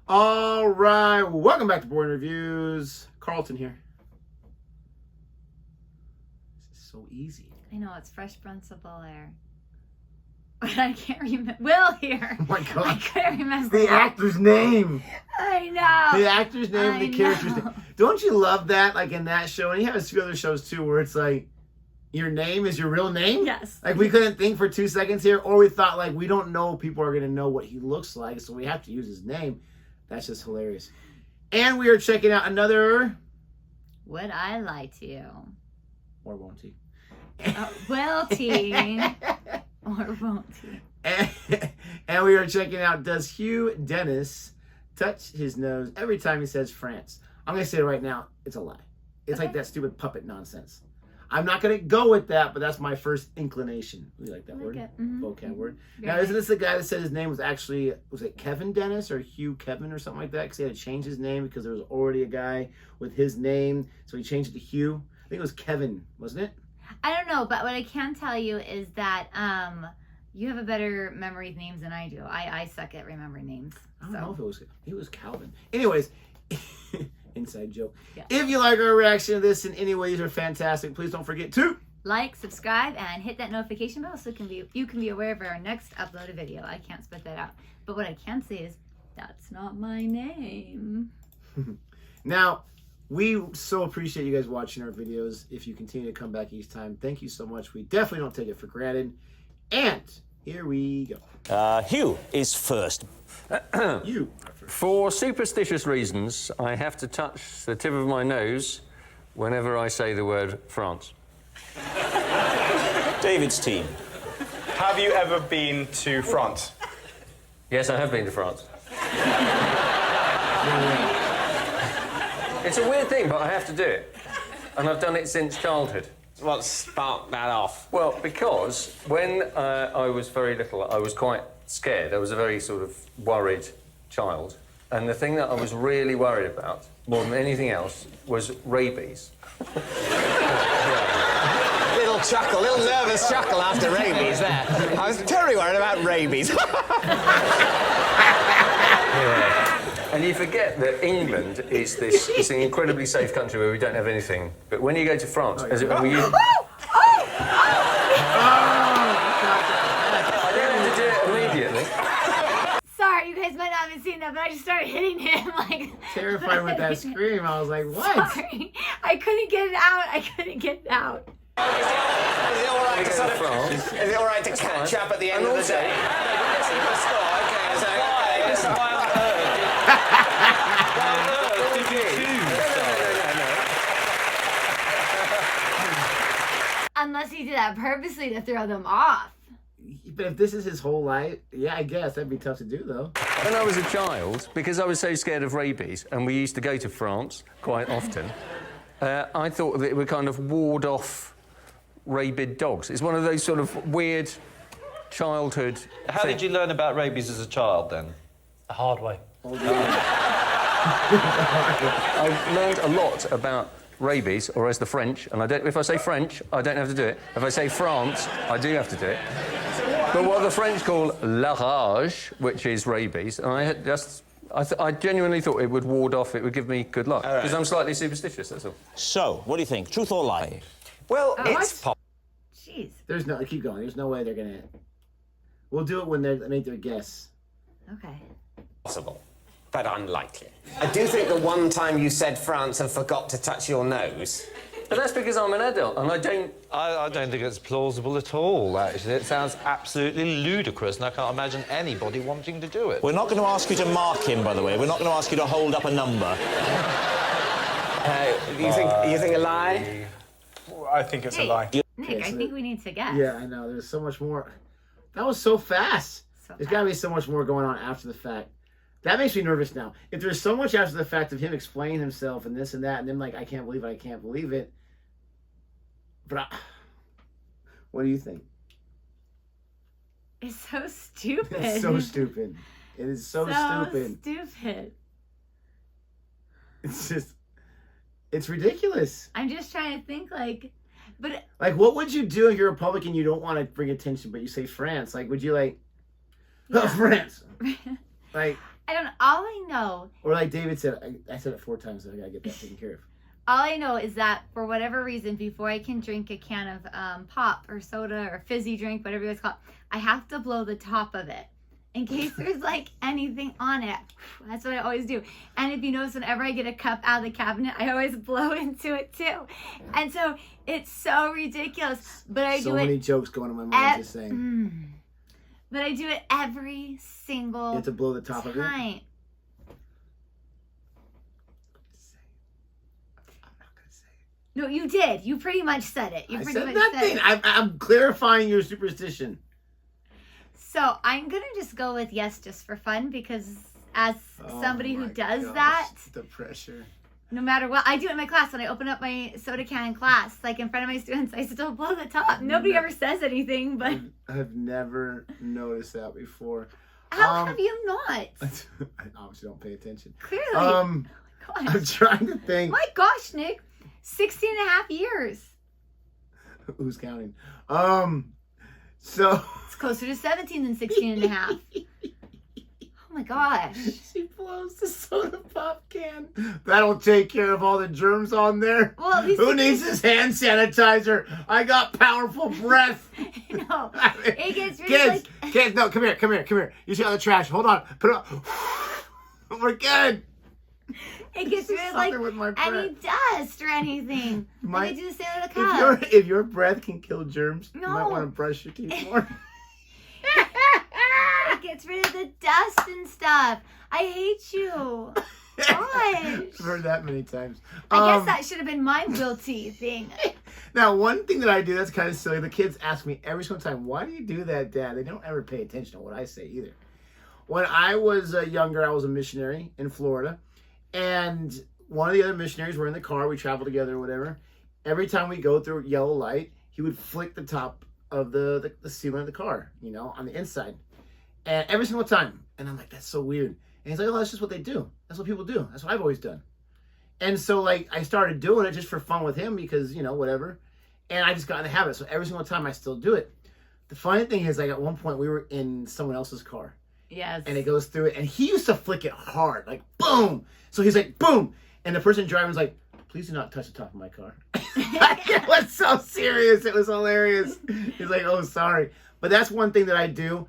All right, welcome back to Boring Reviews. Carlton here. This is so easy. I know, it's Fresh Prince of Bel-Air. But I can't remember. Will here. Oh my God. I couldn't remember. The actor's name. I know. The actor's name, the character's name. Don't you love that? Like in that show, and he has a few other shows too, where it's like, your name is your real name? Yes. Like we couldn't think for 2 seconds here, or we thought like, we don't know people are going to know what he looks like, so we have to use his name. That's just hilarious. And we are checking out another... Would I Lie to You? Or won't he? WILTY. Or won't he? And we are checking out, does Hugh Dennis touch his nose every time he says France? I'm going to say it right now, it's a lie. It's like that stupid puppet nonsense. I'm not going to go with that, but that's my first inclination. We like that word? Mm-hmm. Vocab word. Very Now, isn't this the guy that said his name was actually, was it Kevin Dennis or Hugh Kevin or something like that? Because he had to change his name because there was already a guy with his name. So he changed it to Hugh. I think it was Kevin, wasn't it? I don't know, but what I can tell you is that you have a better memory of names than I do. I suck at remembering names. I don't know if it was Calvin. Anyways, inside joke. Yeah. If you like our reaction to this in any way, these are fantastic. Please don't forget to like, subscribe, and hit that notification bell so you can be aware of our next uploaded video. I can't spit that out. But what I can say is, that's not my name. Now, we so appreciate you guys watching our videos. If you continue to come back each time, thank you so much. We definitely don't take it for granted. And here we go. Hugh is first. You. For superstitious reasons, I have to touch the tip of my nose whenever I say the word France. David's team. Have you ever been to France? Yes, I have been to France. It's a weird thing, but I have to do it. And I've done it since childhood. Well, spark that off. Well, because when I was very little, I was quite scared. I was a very sort of worried child. And the thing that I was really worried about, more than anything else, was rabies. Little chuckle, little nervous chuckle after rabies there. I was terribly worried about rabies. And you forget that England is this an incredibly safe country where we don't have anything. But when you go to France, I don't have to do it immediately. Sorry, you guys might not have seen that, but I just started hitting him like... Terrified with that scream. I was like, what? Sorry. I couldn't get it out. Is it all right to catch up at the end of the day? Unless he did that purposely to throw them off. But if this is his whole life, yeah, I guess that'd be tough to do, though. When I was a child, because I was so scared of rabies, and we used to go to France quite often, I thought that it would kind of ward off rabid dogs. It's one of those sort of weird childhood... How did you learn about rabies as a child, then? The hard way. I've learned a lot about rabies, or as the French, and if I say French, I don't have to do it. If I say France, I do have to do it. But what the French call la rage, which is rabies, and I genuinely thought it would ward off, it would give me good luck. Because I'm slightly superstitious, that's all. So, what do you think? Truth or lie? Well, it's Jeez. There's no... Keep going. There's no way they're going to... We'll do it when they make their guess. Okay. Possible, but unlikely. I do think the one time you said France and forgot to touch your nose. But that's because I'm an adult, and I don't... I don't think it's plausible at all, actually. It sounds absolutely ludicrous, and I can't imagine anybody wanting to do it. We're not going to ask you to mark him, by the way. We're not going to ask you to hold up a number. You think a lie? I think it's a lie. Nick, I think we need to guess. Yeah, I know. There's so much more. That was so fast. There's got to be so much more going on after the fact. That makes me nervous now. If there's so much after the fact of him explaining himself and this and that, and then like, I can't believe it. But what do you think? It's so stupid. It's so stupid. It is so stupid. Stupid. It's just, it's ridiculous. I'm just trying to think, like, but... Like, what would you do if you're a Republican and you don't want to bring attention, but you say France? Like, would you, like, France? Like... I don't know. All I know. Or like David said, I said it 4 times, so I gotta get that taken care of. All I know is that for whatever reason, before I can drink a can of pop or soda or fizzy drink, whatever you guys call it, I have to blow the top of it in case there's like anything on it. That's what I always do. And if you notice, whenever I get a cup out of the cabinet, I always blow into it too. And so it's so ridiculous, but I do it. So many jokes going on in my mind just saying. But I do it every single You have to blow the top time. of it? I'm not gonna say it. No, you did. You pretty much said it. You I pretty said much nothing. said it. I'm clarifying your superstition. So I'm gonna just go with yes, just for fun, because as somebody who does that, the pressure. no matter what, I do it in my class. When I open up my soda can in class, like in front of my students, I still blow the top. Nobody ever says anything, but I've never noticed that before. how have you not? I obviously don't pay attention. Clearly. Oh my gosh. I'm trying to think. My gosh, Nick. 16 and a half years. Who's counting? So It's closer to 17 than 16 and a half. Oh my gosh. she blows the soda pop can. That'll take care of all the germs on there. Well, at least who needs this hand sanitizer? I got powerful breath. No, it gets really Kids, no, come here. You see all the trash? Hold on, put it up. We're good. It gets rid of like any dust or anything. I do the same with a cup. If your breath can kill germs, you might No. want to brush your teeth more. It gets rid of the dust and stuff. I hate you. Gosh. I've heard that many times. I guess that should have been my wilty thing. Now, one thing that I do that's kind of silly, the kids ask me every single time, why do you do that, Dad? They don't ever pay attention to what I say either. When I was younger, I was a missionary in Florida. And one of the other missionaries were in the car. We traveled together or whatever. Every time we go through yellow light, he would flick the top of the ceiling of the car, you know, on the inside. And every single time. And I'm like, that's so weird. And he's like, oh, that's just what they do. That's what people do. That's what I've always done. And so, like, I started doing it just for fun with him because, you know, whatever. And I just got in the habit. So every single time I still do it. The funny thing is, like, at one point we were in someone else's car. Yes. And it goes through it. And he used to flick it hard. Like, boom. So he's like, boom. And the person driving was like, please do not touch the top of my car. It was so serious. It was hilarious. He's like, oh, sorry. But that's one thing that I do.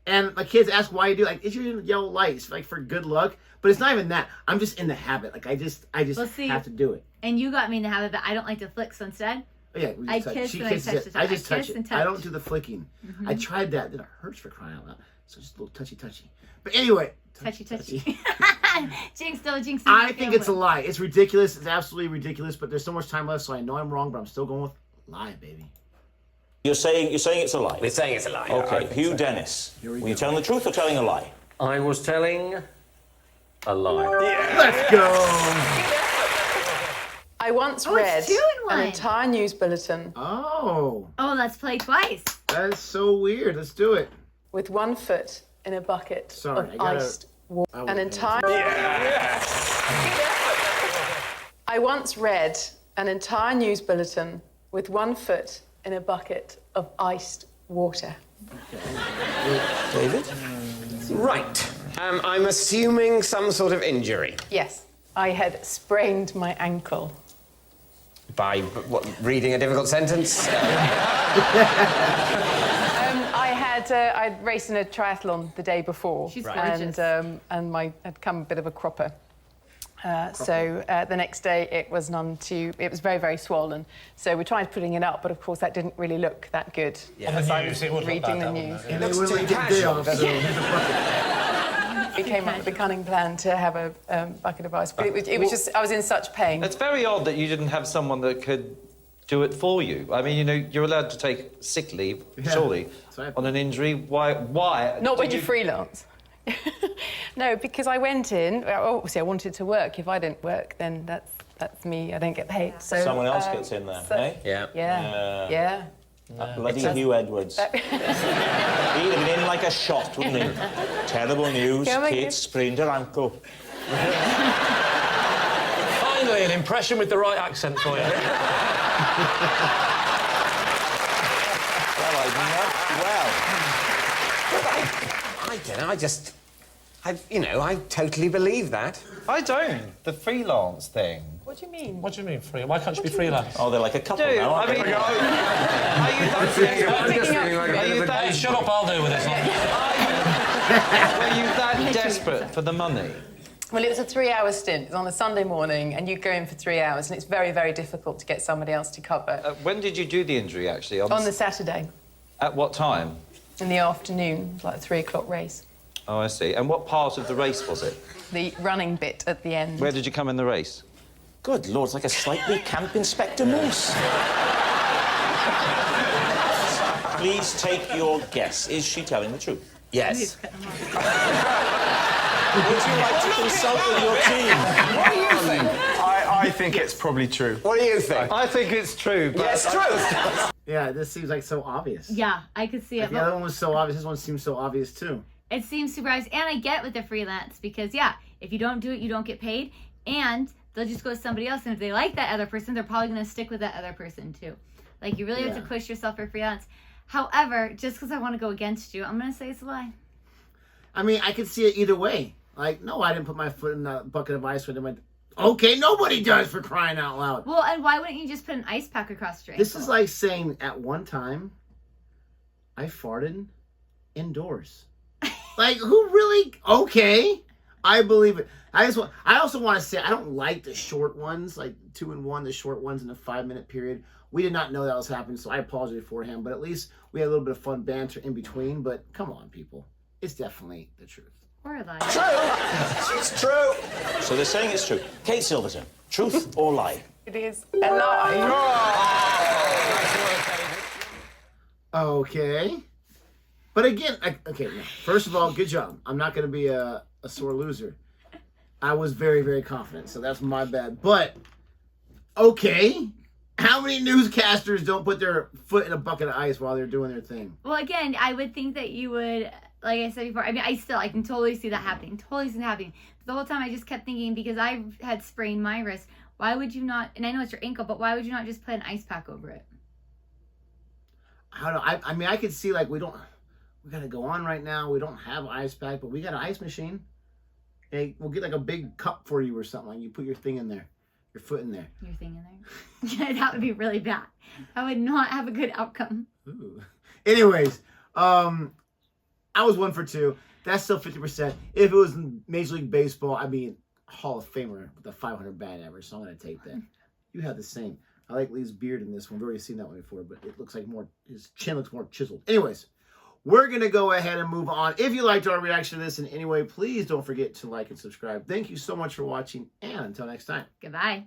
And my kids ask why you do. Like, it's your yellow lights, like, for good luck. But it's not even that. I'm just in the habit. Like, I just have to do it. And you got me in the habit, but I don't like to flick. So instead, Oh, yeah, I kiss and I touch the top. I just touch it. And I don't do the flicking. I tried that. Then it hurts for crying out loud. So just a little touchy. But anyway. Touchy. Jinx. I think it's a lie. It's ridiculous. It's absolutely ridiculous. But there's so much time left, so I know I'm wrong, but I'm still going with lie, baby. You're saying it's a lie? We're saying it's a lie. Okay, Hugh Dennis. Were you telling the truth or telling a lie? I was telling a lie. Let's go. I once read it's 2 in 1. an entire news bulletin Oh, let's play twice. that is so weird. Let's do it. with one foot in a bucket Sorry, I of gotta- iced water. I An would've entire. I once read an entire news bulletin with one foot in a bucket of iced water. David? Right. I'm assuming some sort of injury. Yes, I had sprained my ankle. By, reading a difficult sentence? I'd raced in a triathlon the day before. She's gorgeous. And I'd come a bit of a cropper. So the next day it was it was very, very swollen. So we tried putting it up, but of course that didn't really look that good. On the news, it would look reading bad, the wouldn't news. it? And they wouldn't let you get the day off, so here's a bucket. We came up with a cunning plan to have a bucket of ice, but it was just, I was in such pain. It's very odd that you didn't have someone that could do it for you. I mean, you know, you're allowed to take sick leave, surely, on an injury. Why? Not when you freelance. No, because I went in, obviously I wanted to work. If I didn't work, then that's me, I don't get paid. So Someone else gets in there, eh? Yeah. That bloody Hugh Edwards. He'd have been in like a shot, wouldn't he? Terrible news, Kate sprained her ankle. Finally, an impression with the right accent for you. I don't know, I I totally believe that. I don't. The freelance thing. What do you mean? What do you mean free? Why can't you be freelance? Oh, they're like a couple Dude, now, I aren't mean, they? Shut up, I'll do with this one. Were you that desperate for the money? Well, it was a 3-hour stint. It was on a Sunday morning, and you go in for 3 hours, and it's very, very difficult to get somebody else to cover. When did you do the injury, actually? On the Saturday, At what time? in the afternoon, like a 3 o'clock race. Oh, I see. And what part of the race was it? The running bit at the end. Where did you come in the race? Good Lord, it's like a slightly Camp Inspector Moose. Please take your guess. Is she telling the truth? Yes. Would you like to consult with your team? What do you think? I think it's probably true. What do you think? I think it's true, but... Yeah, it's true. Yeah, this seems like so obvious. Yeah, I could see it. Like the other one was so obvious. This one seems so obvious too. It seems super obvious, and I get with the freelance because if you don't do it, you don't get paid, and they'll just go with somebody else. And if they like that other person, they're probably going to stick with that other person too. Like you really have to push yourself for freelance. However, just because I want to go against you, I'm going to say it's a lie. I mean, I could see it either way. Like, no, I didn't put my foot in that bucket of ice with him. Okay, nobody does, for crying out loud. Well, and why wouldn't you just put an ice pack across your This ankle? is like saying at one time, I farted indoors. Like, who really? Okay, I believe it. I also want to say I don't like the short ones, like 2 and 1, the short ones in a 5-minute period. We did not know that was happening, so I apologize beforehand. But at least we had a little bit of fun banter in between. But come on, people, it's definitely the truth. Or a lie. True. It's true. So they're saying it's true. Kate Silverton, truth or lie? It is a lie. Okay. But again, first of all, good job. I'm not going to be a sore loser. I was very, very confident, so that's my bad. But, okay, how many newscasters don't put their foot in a bucket of ice while they're doing their thing? Well, again, I would think that you would, like I said before, I mean, I can totally see that happening. Totally see that happening. But the whole time I just kept thinking, because I had sprained my wrist, why would you not, and I know it's your ankle, but why would you not just put an ice pack over it? I don't know. I mean, I could see, like, we got to go on right now. We don't have an ice pack, but we got an ice machine. Hey, we'll get, like, a big cup for you or something. Like, you put your thing in there. Your foot in there. Your thing in there? Yeah, that would be really bad. I would not have a good outcome. Ooh. Anyways, I was 1 for 2. That's still 50%. If it was Major League Baseball, I'd be Hall of Famer with a 500 bat average, so I'm going to take that. You have the same. I like Lee's beard in this one. We've already seen that one before, but it looks like his chin looks more chiseled. Anyways, we're going to go ahead and move on. If you liked our reaction to this in any way, please don't forget to like and subscribe. Thank you so much for watching, and until next time. Goodbye.